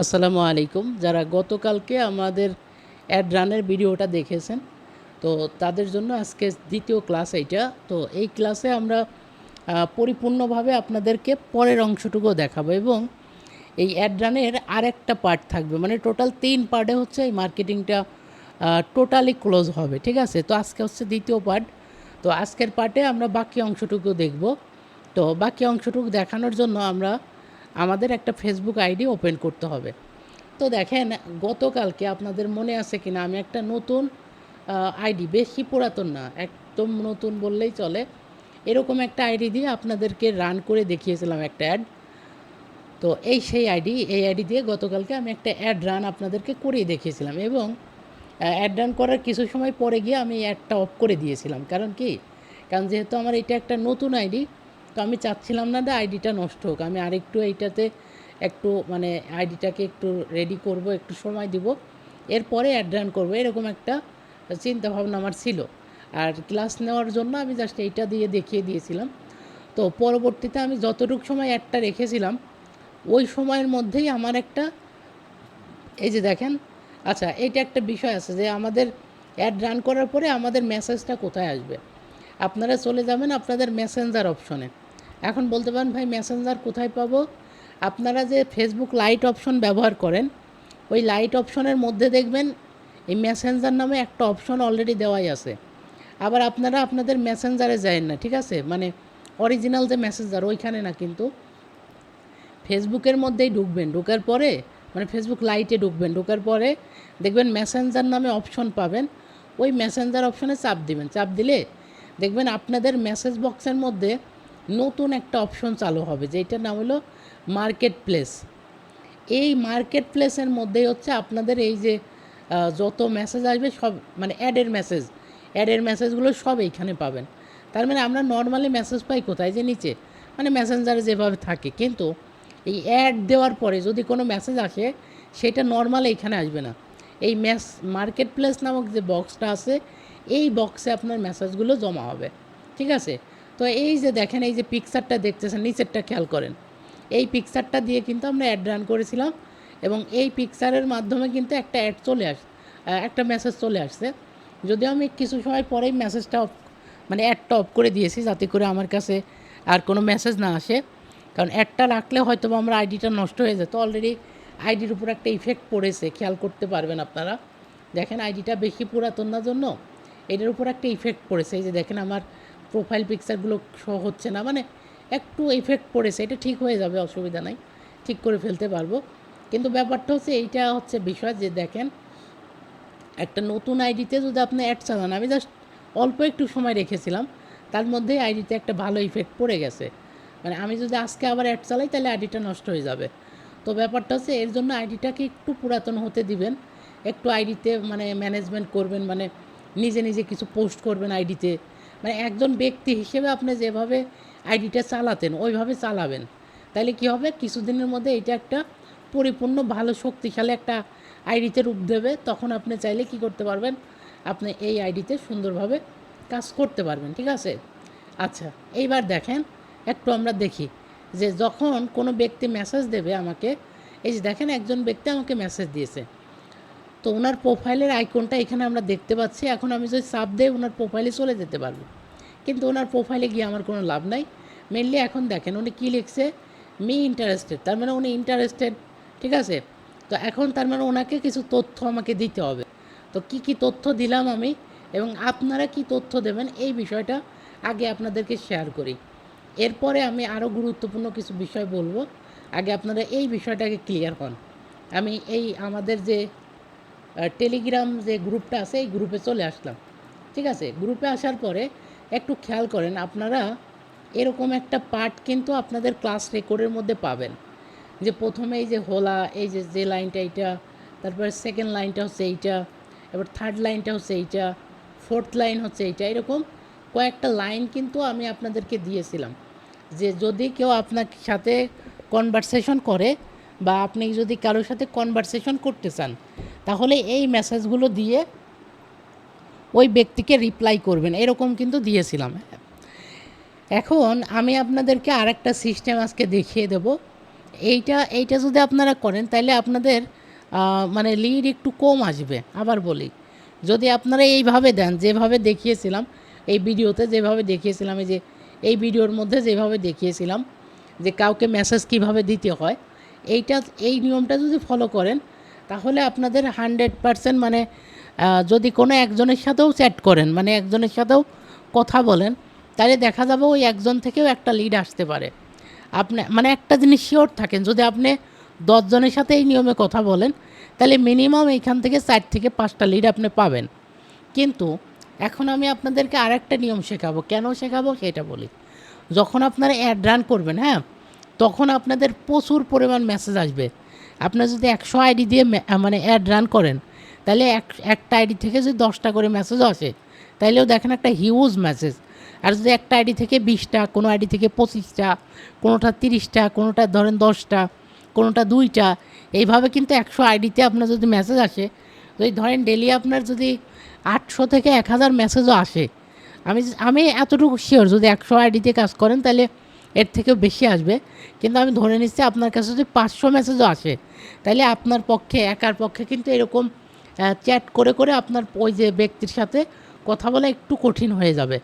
আসসালামু আলাইকুম। যারা গতকালকে আমাদের অ্যাড রানের ভিডিওটা দেখেছেন, তো তাদের জন্য আজকে দ্বিতীয় ক্লাস এইটা। তো এই ক্লাসে আমরা পরিপূর্ণভাবে আপনাদেরকে পরের অংশটুকুও দেখাবো এবং এই অ্যাড রানের আরেকটা পার্ট থাকবে, মানে টোটাল 3 পার্টে হচ্ছে এই মার্কেটিংটা টোটালি ক্লোজ হবে, ঠিক আছে? তো আজকে হচ্ছে দ্বিতীয় পার্ট। তো আজকের পার্টে আমরা বাকি অংশটুকু দেখব। তো বাকি অংশটুকু দেখানোর জন্য আমরা আমাদের একটা ফেসবুক আইডি ওপেন করতে হবে। তো দেখেন, গতকালকে আপনাদের মনে আছে কিনা, আমি একটা নতুন আইডি, বেশি পুরাতন না, একদম নতুন বললেই চলে, এরকম একটা আইডি দিয়ে আপনাদেরকে রান করে দেখিয়েছিলাম একটা অ্যাড। তো সেই আইডি, এই আইডি দিয়ে গতকালকে আমি একটা অ্যাড রান আপনাদেরকে করিয়ে দেখিয়েছিলাম এবং অ্যাড রান করার কিছু সময় পরে গিয়ে আমি অ্যাডটা অফ করে দিয়েছিলাম। কারণ যেহেতু আমার এটা একটা নতুন আইডি, তো আমি চাচ্ছিলাম না যে আইডিটা নষ্ট হোক। আমি আরেকটু এইটাতে একটু মানে আইডিটাকে একটু রেডি করব, একটু সময় দিব, এরপরে অ্যাড রান করবো, এরকম একটা চিন্তাভাবনা আমার ছিল। আর ক্লাস নেওয়ার জন্য আমি জাস্ট এইটা দিয়ে দেখিয়ে দিয়েছিলাম। তো পরবর্তীতে আমি যতটুকু সময় অ্যাডটা রেখেছিলাম, ওই সময়ের মধ্যেই আমার একটা, এই যে দেখেন, আচ্ছা এইটা একটা বিষয় আছে যে আমাদের অ্যাড রান করার পরে আমাদের মেসেজটা কোথায় আসবে। আপনারা চলে যাবেন আপনাদের মেসেঞ্জার অপশনে। এখন বলতে পারেন, ভাই মেসেঞ্জার কোথায় পাবো? আপনারা যে ফেসবুক লাইট অপশন ব্যবহার করেন, ওই লাইট অপশনের মধ্যে দেখবেন এই মেসেঞ্জার নামে একটা অপশন অলরেডি দেওয়াই আছে। আবার আপনারা আপনাদের মেসেঞ্জারে যায়েন না, ঠিক আছে? মানে অরিজিনাল যে মেসেঞ্জার ওইখানে না, কিন্তু ফেসবুকের মধ্যেই ঢুকবেন। ঢোকার পরে মানে ফেসবুক লাইটে ঢুকবেন, ঢোকার পরে দেখবেন মেসেঞ্জার নামে অপশন পাবেন। ওই মেসেঞ্জার অপশনে চাপ দিবেন। চাপ দিলে দেখবেন আপনাদের মেসেজ বক্সের মধ্যে নতুন একটা অপশন চালু হবে, যেটার নাম হলো মার্কেট প্লেস। এই মার্কেট প্লেসের মধ্যেই হচ্ছে আপনাদের এই যে যত মেসেজ আসবে সব, মানে অ্যাডের মেসেজগুলো সব এইখানে পাবেন। তার মানে আমরা নর্মালি মেসেজ পাই কোথায়, যে নিচে, মানে মেসেঞ্জারে যেভাবে থাকে, কিন্তু এই অ্যাড দেওয়ার পরে যদি কোনো মেসেজ আসে, সেটা নর্মাল এইখানে আসবে না। এই মার্কেট প্লেস নামক যে বক্সটা আছে, এই বক্সে আপনার মেসেজগুলো জমা হবে, ঠিক আছে? তো এই যে দেখেন, এই যে পিকচারটা দেখতেছেন, নিচেরটা খেয়াল করেন। এই পিকচারটা দিয়ে কিন্তু আমরা অ্যাড রান করেছিলাম এবং এই পিকচারের মাধ্যমে কিন্তু একটা অ্যাড একটা মেসেজ চলে আসছে। যদিও আমি কিছু সময় পরেই মেসেজটা অফ, মানে অ্যাডটা অফ করে দিয়েছি, যাতে করে আমার কাছে আর কোনো মেসেজ না আসে। কারণ অ্যাডটা রাখলে হয়তো আমার আইডিটা নষ্ট হয়ে যেত। অলরেডি আইডির উপর একটা ইফেক্ট পড়েছে, খেয়াল করতে পারবেন আপনারা। দেখেন, আইডিটা বেশি পুরাতন না জন্য এটার উপর একটা ইফেক্ট পড়েছে। এই যে দেখেন, আমার প্রোফাইল পিকচারগুলো শো হচ্ছে না, মানে একটু ইফেক্ট পড়েছে। এটা ঠিক হয়ে যাবে, অসুবিধা নাই, ঠিক করে ফেলতে পারবো। কিন্তু ব্যাপারটা হচ্ছে, এইটা হচ্ছে বিষয় যে দেখেন, একটা নতুন আইডিতে যদি আপনি অ্যাড চালান, আমি জাস্ট অল্প একটু সময় রেখেছিলাম, তার মধ্যেই আইডিতে একটা ভালো ইফেক্ট পড়ে গেছে। মানে আমি যদি আজকে আবার অ্যাড চালাই, তাহলে আইডিটা নষ্ট হয়ে যাবে। তো ব্যাপারটা হচ্ছে, এর জন্য আইডিটাকে একটু পুরাতন হতে দিবেন, একটু আইডিতে মানে ম্যানেজমেন্ট করবেন, মানে নিজে নিজে কিছু পোস্ট করবেন আইডিতে। মানে একজন ব্যক্তি হিসেবে আপনি যেভাবে আইডিটা চালাতেন ওইভাবে চালাবেন। তাইলে কী হবে, কিছুদিনের মধ্যে এটা একটা পরিপূর্ণ ভালো শক্তিশালী একটা আইডিতে রূপ দেবে। তখন আপনি চাইলে কি করতে পারবেন, আপনি এই আইডিতে সুন্দরভাবে কাজ করতে পারবেন, ঠিক আছে? আচ্ছা, এইবার দেখেন, একটু আমরা দেখি যে যখন কোনো ব্যক্তি মেসেজ দেবে আমাকে, এই যে দেখেন একজন ব্যক্তি আমাকে মেসেজ দিয়েছে, তো ওনার প্রোফাইলের আইকনটা এখানে আমরা দেখতে পাচ্ছি। এখন আমি যদি চাপ দেই, ওনার প্রোফাইলে চলে যেতে পারবো, কিন্তু ওনার প্রোফাইলে গিয়ে আমার কোনো লাভ নাই। মেনলি এখন দেখেন উনি কী লিখছে, মি ইন্টারেস্টেড, তার মানে উনি ইন্টারেস্টেড, ঠিক আছে? তো এখন তার মানে ওনাকে কিছু তথ্য আমাকে দিতে হবে। তো কি কি তথ্য দিলাম আমি, এবং আপনারা কি তথ্য দেবেন, এই বিষয়টা আগে আপনাদেরকে শেয়ার করি। এরপরে আমি আরও গুরুত্বপূর্ণ কিছু বিষয় বলবো। আগে আপনারা এই বিষয়টাকে ক্লিয়ার হন। আমি এই আমাদের যে টেলিগ্রাম যে গ্রুপটা আছে, এই গ্রুপে চলে আসলাম, ঠিক আছে? গ্রুপে আসার পরে একটু খেয়াল করেন, আপনারা এরকম একটা পার্ট কিন্তু আপনাদের ক্লাস রেকর্ডের মধ্যে পাবেন, যে প্রথমে এই যে হোলা, এই যে যে লাইনটা এইটা, তারপরে সেকেন্ড লাইনটা হচ্ছে এইটা, এবার থার্ড লাইনটা হচ্ছে এইটা, ফোর্থ লাইন হচ্ছে এইটা, এরকম কয়েকটা লাইন কিন্তু আমি আপনাদেরকে দিয়েছিলাম, যে যদি কেউ আপনার সাথে কনভারসেশন করে বা আপনি যদি কারোর সাথে কনভারসেশন করতে চান, তাহলে এই মেসেজগুলো দিয়ে ওই ব্যক্তিকে রিপ্লাই করবেন, এরকম কিন্তু দিয়েছিলাম। এখন আমি আপনাদেরকে আরেকটা সিস্টেম আজকে দেখিয়ে দেব। এইটা যদি আপনারা করেন তাহলে আপনাদের মানে লিড একটু কম আসবে। আবার বলি, যদি আপনারা এইভাবে দেন যেভাবে দেখিয়েছিলাম এই ভিডিওতে, যেভাবে দেখিয়েছিলাম, এই ভিডিওর মধ্যে যেভাবে দেখিয়েছিলাম যে কাউকে মেসেজ কিভাবে দিতে হয়, এইটা এই নিয়মটা যদি ফলো করেন তাহলে আপনাদের 100% মানে যদি কোনো একজনের সাথেও চ্যাট করেন, মানে একজনের সাথেও কথা বলেন, তাহলে দেখা যাবে ওই একজন থেকেও একটা লিড আসতে পারে। আপনি মানে একটা জিনিস শিওর থাকেন, যদি আপনি 10 জনের সাথে এই নিয়মে কথা বলেন তাহলে মিনিমাম এইখান থেকে 4 থেকে 5টা লিড আপনি পাবেন। কিন্তু এখন আমি আপনাদেরকে আরেকটা নিয়ম শেখাবো। কেন শেখাবো সেটা বলি। যখন আপনারা অ্যাড রান করবেন, হ্যাঁ, তখন আপনাদের প্রচুর পরিমাণ মেসেজ আসবে। আপনার যদি 100 আইডি দিয়ে মানে অ্যাড রান করেন, তাহলে একটা আইডি থেকে যদি 10টা করে মেসেজ আসে, তাইলেও দেখেন একটা হিউজ মেসেজ। আর যদি একটা আইডি থেকে 20টা, কোনো আইডি থেকে 25টা, কোনোটা 30টা, কোনোটা ধরেন 10টা, কোনোটা 2টা, এইভাবে কিন্তু 100 আইডিতে আপনার যদি মেসেজ আসে, যদি ধরেন ডেলি আপনার যদি 800 থেকে 1000 মেসেজও আসে, আমি আমি এতটুকু শিওর যদি 100 আইডিতে কাজ করেন তাহলে এর থেকেও বেশি আসবে। কিন্তু আমি ধরে নিচ্ছি আপনার কাছে যদি 500 মেসেজও আসে, তাহলে আপনার পক্ষে, একার পক্ষে কিন্তু এরকম চ্যাট করে করে আপনার ওই যে ব্যক্তির সাথে কথা বলা একটু কঠিন হয়ে যাবে।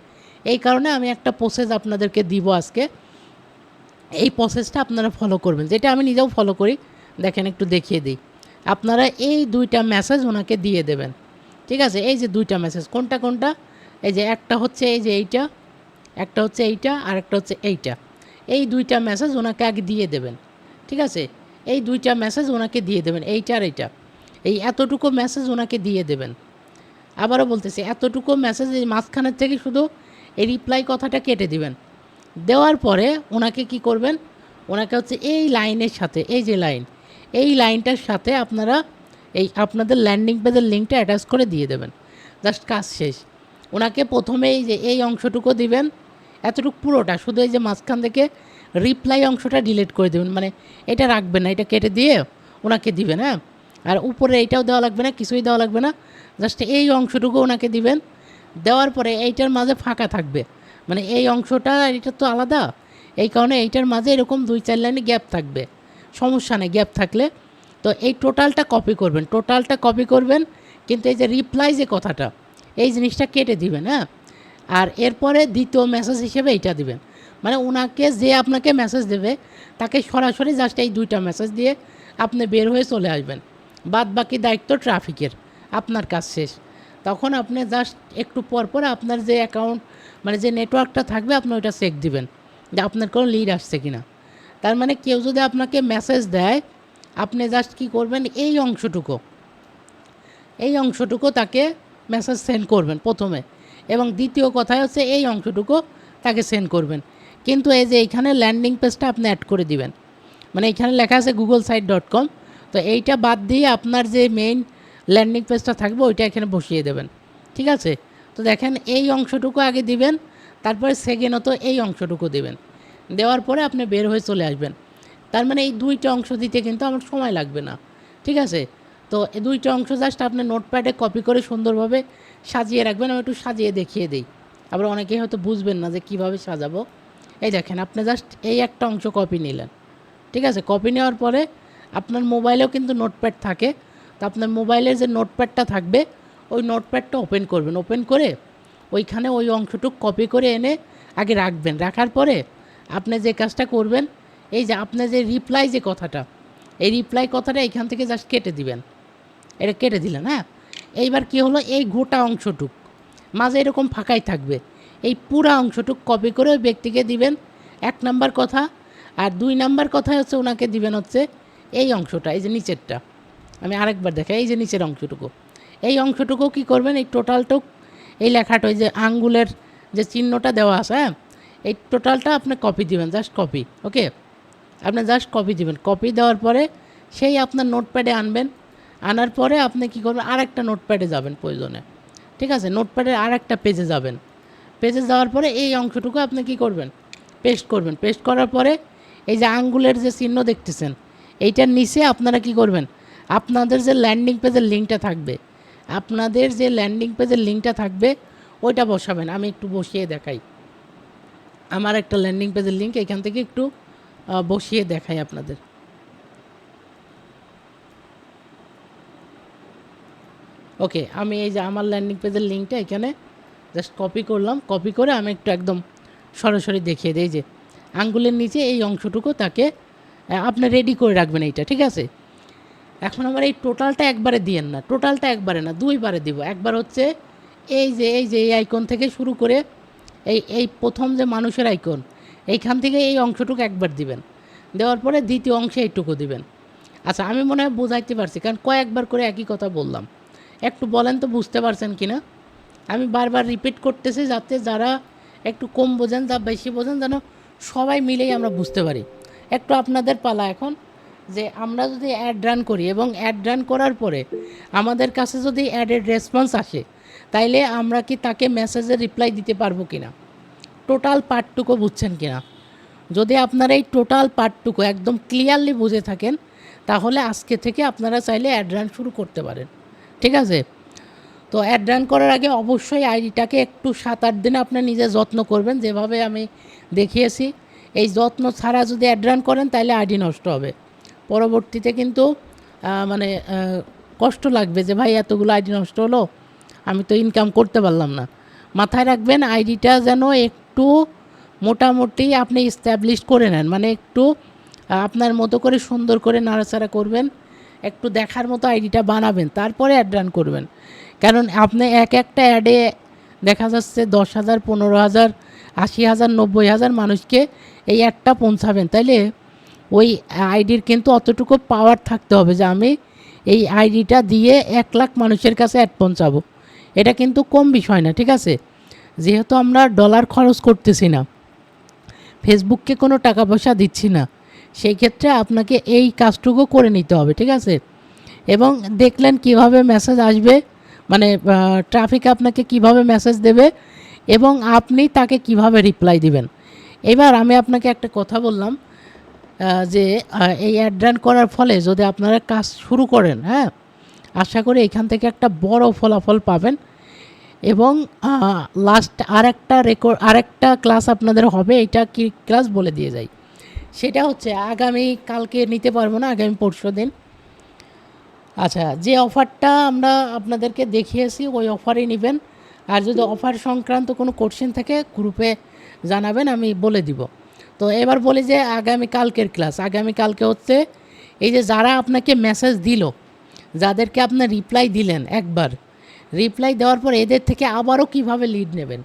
এই কারণে আমি একটা প্রসেস আপনাদেরকে দিব আজকে। এই প্রসেসটা আপনারা ফলো করবেন, যেটা আমি নিজেও ফলো করি। দেখেন একটু দেখিয়ে দিই। আপনারা এই 2টা মেসেজ ওনাকে দিয়ে দেবেন, ঠিক আছে? এই যে 2টা মেসেজ, কোনটা কোনটা? এই যে একটা হচ্ছে এই যে এইটা, একটা হচ্ছে এইটা, আর একটা হচ্ছে এইটা। এই 2টা মেসেজ ওনাকে আগে দিয়ে দেবেন, ঠিক আছে? এই 2টা মেসেজ ওনাকে দিয়ে দেবেন, এইটা আর এইটা। এই এতটুকু মেসেজ ওনাকে দিয়ে দেবেন। আবারও বলতেছি, এতটুকু মেসেজ এই মাঝখানের থেকে শুধু এই রিপ্লাই কথাটা কেটে দিবেন। দেওয়ার পরে ওনাকে কি করবেন? ওনাকে হচ্ছে এই লাইনের সাথে, এই যে লাইন, এই লাইনটার সাথে আপনারা এই আপনাদের ল্যান্ডিং পেজের লিঙ্কটা অ্যাটাচ করে দিয়ে দেবেন। জাস্ট কাজ শেষ। ওনাকে প্রথমে এই যে এই অংশটুকু দিবেন, এতটুকু পুরোটা, শুধু এই যে মাঝখান থেকে রিপ্লাই অংশটা ডিলিট করে দেবেন, মানে এটা রাখবেন না, এটা কেটে দিয়ে ওনাকে দিবেন, হ্যাঁ। আর উপরে এইটাও দেওয়া লাগবে না, কিছুই দেওয়া লাগবে না, জাস্ট এই অংশটুকু ওনাকে দিবেন। দেওয়ার পরে এইটার মাঝে ফাঁকা থাকবে, মানে এই অংশটা আর এটা তো আলাদা, এই কারণে এইটার মাঝে এরকম 2-4 লাইনে গ্যাপ থাকবে, সমস্যা নেই গ্যাপ থাকলে। তো এই টোটালটা কপি করবেন, টোটালটা কপি করবেন, কিন্তু এই যে রিপ্লাই যে কথাটা, এই জিনিসটা কেটে দিবেন, হ্যাঁ। আর এরপরে দ্বিতীয় মেসেজ হিসেবে এইটা দিবেন, মানে ওনাকে যে আপনাকে মেসেজ দেবে তাকে সরাসরি জাস্ট এই 2টা মেসেজ দিয়ে আপনি বের হয়ে চলে আসবেন। বাদ বাকি দায়িত্ব ট্রাফিকের, আপনার কাজ শেষ। তখন আপনি জাস্ট একটু পর পর আপনার যে অ্যাকাউন্ট, মানে যে নেটওয়ার্কটা থাকবে, আপনি ওইটা চেক দিবেন যে আপনার কোনো লিড আসছে কি না। তার মানে কেউ যদি আপনাকে মেসেজ দেয়, আপনি জাস্ট কী করবেন, এই অংশটুকু তাকে মেসেজ সেন্ড করবেন প্রথমে, এবং দ্বিতীয় কথা হচ্ছে এই অংশটুকু তাকে সেন্ড করবেন। কিন্তু এই যে এইখানে ল্যান্ডিং পেজটা আপনি অ্যাড করে দিবেন, মানে এখানে লেখা আছে googlesite.com, তো এইটা বাদ দিয়ে আপনার যে মেইন ল্যান্ডিং পেজটা থাকবে ওইটা এখানে বসিয়ে দেবেন, ঠিক আছে? তো দেখেন এই অংশটুকু আগে দিবেন, তারপরে সেকেন্ডত এই অংশটুকু দেবেন। দেওয়ার পরে আপনি বের হয়ে চলে আসবেন। তার মানে এই 2টা অংশ দিতে কিন্তু আমার সময় লাগবে না, ঠিক আছে? তো এই 2টা অংশ জাস্ট আপনি নোটপ্যাডে কপি করে সুন্দরভাবে সাজিয়ে রাখবেন। আমি একটু সাজিয়ে দেখিয়ে দিই, আবার অনেকেই হয়তো বুঝবেন না যে কীভাবে সাজাবো। এই দেখেন, আপনি জাস্ট এই একটা অংশ কপি নিলেন, ঠিক আছে? কপি নেওয়ার পরে আপনার মোবাইলেও কিন্তু নোটপ্যাড থাকে, তো আপনার মোবাইলের যে নোটপ্যাডটা থাকবে ওই নোটপ্যাডটা ওপেন করবেন। ওপেন করে ওইখানে ওই অংশটুকু কপি করে এনে আগে রাখবেন। রাখার পরে আপনি যে কাজটা করবেন, এই যে আপনি যে রিপ্লাই যে কথাটা, এই রিপ্লাই কথাটা এখান থেকে জাস্ট কেটে দিবেন। এটা কেটে দিলেন, হ্যাঁ। এইবার কী হলো, এই গোটা অংশটুক মাঝে এরকম ফাঁকাই থাকবে, এই পুরা অংশটুক কপি করে ওই ব্যক্তিকে দিবেন, 1 নাম্বার কথা। আর 2 নাম্বার কথা হচ্ছে ওনাকে দিবেন হচ্ছে এই অংশটা, এই যে নিচেরটা। আমি আরেকবার দেখাই, এই যে নিচের অংশটুকু, এই অংশটুকু কী করবেন, এই টোটালটুক, এই লেখাটা, ওই যে আঙ্গুলের যে চিহ্নটা দেওয়া আছে, হ্যাঁ, এই টোটালটা আপনি কপি দিবেন, জাস্ট কপি, ওকে? আপনি জাস্ট কপি দিবেন। কপি দেওয়ার পরে সেই আপনার নোটপ্যাডে আনবেন। আনার পরে আপনি কী করবেন, আরেকটা নোটপ্যাডে যাবেন প্রয়োজনে, ঠিক আছে? নোটপ্যাডের আরেকটা পেজে যাবেন। পেজে যাওয়ার পরে এই অংশটুকু আপনি কী করবেন, পেস্ট করবেন। পেস্ট করার পরে এই যে আঙ্গুলের যে চিহ্ন দেখতেছেন, এইটার নিচে আপনারা কী করবেন, আপনাদের যে ল্যান্ডিং পেজের লিঙ্কটা থাকবে, ওইটা বসাবেন। আমি একটু বসিয়ে দেখাই, আমার একটা ল্যান্ডিং পেজের লিঙ্ক এখান থেকে একটু বসিয়ে দেখাই আপনাদের। ওকে, আমি এই যে আমার ল্যান্ডিং পেজের লিঙ্কটা এখানে জাস্ট কপি করলাম, কপি করে আমি একটু একদম সরাসরি দেখিয়ে দিই যে আঙ্গুলের নিচে এই অংশটুকু তাকে আপনি রেডি করে রাখবেন এইটা, ঠিক আছে। এখন আমার এই টোটালটা একবারে দিয়েন না, টোটালটা একবারে না, দুইবারে দিব। একবার হচ্ছে এই যে এই আইকন থেকে শুরু করে এই প্রথম যে মানুষের আইকন এইখান থেকে এই অংশটুকু একবার দিবেন, দেওয়ার পরে দ্বিতীয় অংশে এইটুকু দিবেন। আচ্ছা, আমি মনে হয় বোঝাইতে পারছি, কারণ কয়েকবার করে একই কথা বললাম। একটু বলেন তো বুঝতে পারছেন কি না? আমি বারবার রিপিট করতেছি যাতে যারা একটু কম বোঝেন যা বেশি বোঝেন যেন সবাই মিলেই আমরা বুঝতে পারি। একটু আপনাদের পালা এখন, যে আমরা যদি অ্যাড রান করি এবং অ্যাড রান করার পরে আমাদের কাছে যদি অ্যাডের রেসপন্স আসে, তাইলে আমরা কি তাকে মেসেজের রিপ্লাই দিতে পারবো কি না, টোটাল পার্টটুকু বুঝছেন কি না? যদি আপনারা এই টোটাল পার্টটুকু একদম ক্লিয়ারলি বুঝে থাকেন, তাহলে আজকে থেকে আপনারা চাইলে অ্যাড রান শুরু করতে পারেন, ঠিক আছে। তো অ্যাড রান করার আগে অবশ্যই আইডিটাকে একটু 7-8 দিন আপনি নিজে যত্ন করবেন, যেভাবে আমি দেখিয়েছি। এই যত্ন ছাড়া যদি অ্যাড রান করেন তাহলে আইডি নষ্ট হবে। পরবর্তীতে কিন্তু মানে কষ্ট লাগবে যে ভাই এতগুলো আইডি নষ্ট হলো, আমি তো ইনকাম করতে পারলাম না। মাথায় রাখবেন আইডিটা যেন একটু মোটামুটি আপনি এস্টাবলিশ করে নেন, মানে একটু আপনার মতো করে সুন্দর করে নাড়াচাড়া করবেন, একটু দেখার মতো আইডিটা বানাবেন, তারপরে অ্যাড রান করবেন। কারণ আপনি একটা অ্যাডে দেখা যাচ্ছে 10,000, 15,000, 80,000, 90,000 মানুষকে এই অ্যাডটা পৌঁছাবেন, তাইলে ওই আইডির কিন্তু অতটুকু পাওয়ার থাকতে হবে যে আমি এই আইডিটা দিয়ে 1 লাখ মানুষের কাছে অ্যাড পৌঁছাবো। এটা কিন্তু কম বিষয় না, ঠিক আছে। যেহেতু আমরা ডলার খরচ করতেছি না, ফেসবুককে কোনো টাকা পয়সা দিচ্ছি না, সেই ক্ষেত্রে আপনাকে এই কাজটুকু করে নিতে হবে, ঠিক আছে। এবং দেখলেন কিভাবে মেসেজ আসবে, মানে ট্রাফিক আপনাকে কিভাবে মেসেজ দেবে এবং আপনি তাকে কিভাবে রিপ্লাই দিবেন। এবার আমি আপনাকে একটা কথা বললাম, যে এই অ্যাড রান করার ফলে যদি আপনারা কাজ শুরু করেন, হ্যাঁ, আশা করি এখান থেকে একটা বড় ফলাফল পাবেন। এবং লাস্ট আরেকটা ক্লাস আপনাদের হবে, এটা কি ক্লাস বলে দিয়ে যাই। সেটা হচ্ছে আগামী কালকে নিতে পারবো না, আগামী পরশু দিন। আচ্ছা, যে অফারটা আমরা আপনাদেরকে দেখিয়েছি ওই অফারই নেবেন। আর যদি অফার সংক্রান্ত কোনো কোশ্চেন থাকে গ্রুপে জানাবেন, আমি বলে দিব। তো এবার বলি যে আগামীকালকের ক্লাস, আগামীকালকে হচ্ছে এই যে যারা আপনাকে মেসেজ দিল, যাদেরকে আপনার রিপ্লাই দিলেন, একবার রিপ্লাই দেওয়ার পর এদের থেকে আবারও কিভাবে লিড নেবেন।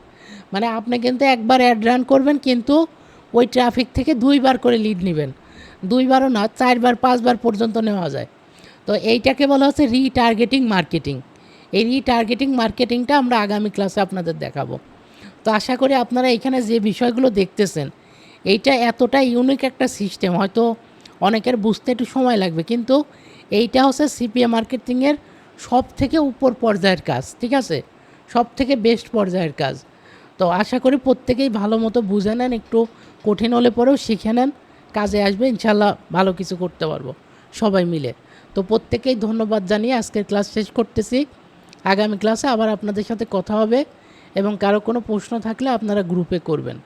মানে আপনি কিন্তু একবার অ্যাড রান করবেন, কিন্তু ওই ট্রাফিক থেকে 2বার করে লিড নেবেন, 2বারও না, 4বার 5বার পর্যন্ত নেওয়া যায়। তো এইটাকে বলা হচ্ছে রিটার্গেটিং মার্কেটিং। এই রিটার্গেটিং মার্কেটিংটা আমরা আগামী ক্লাসে আপনাদের দেখাবো। তো আশা করি আপনারা এখানে যে বিষয়গুলো দেখতেছেন, এইটা এতটা ইউনিক একটা সিস্টেম, হয়তো অনেকের বুঝতে একটু সময় লাগবে, কিন্তু এইটা হচ্ছে সিপিএ মার্কেটিংয়ের সব থেকে উপর পর্যায়ের কাজ, ঠিক আছে, সব থেকে বেস্ট পর্যায়ের কাজ। তো আশা করি প্রত্যেকেই ভালো মতো বুঝে নেন, একটু কঠিন হলে পরেও শিখে নেন, কাজে আসবে ইনশাল্লাহ, ভালো কিছু করতে পারবো সবাই মিলে। তো প্রত্যেকেই ধন্যবাদ জানিয়ে আজকের ক্লাস শেষ করতেছি। আগামী ক্লাসে আবার আপনাদের সাথে কথা হবে, এবং কারো কোনো প্রশ্ন থাকলে আপনারা গ্রুপে করবেন।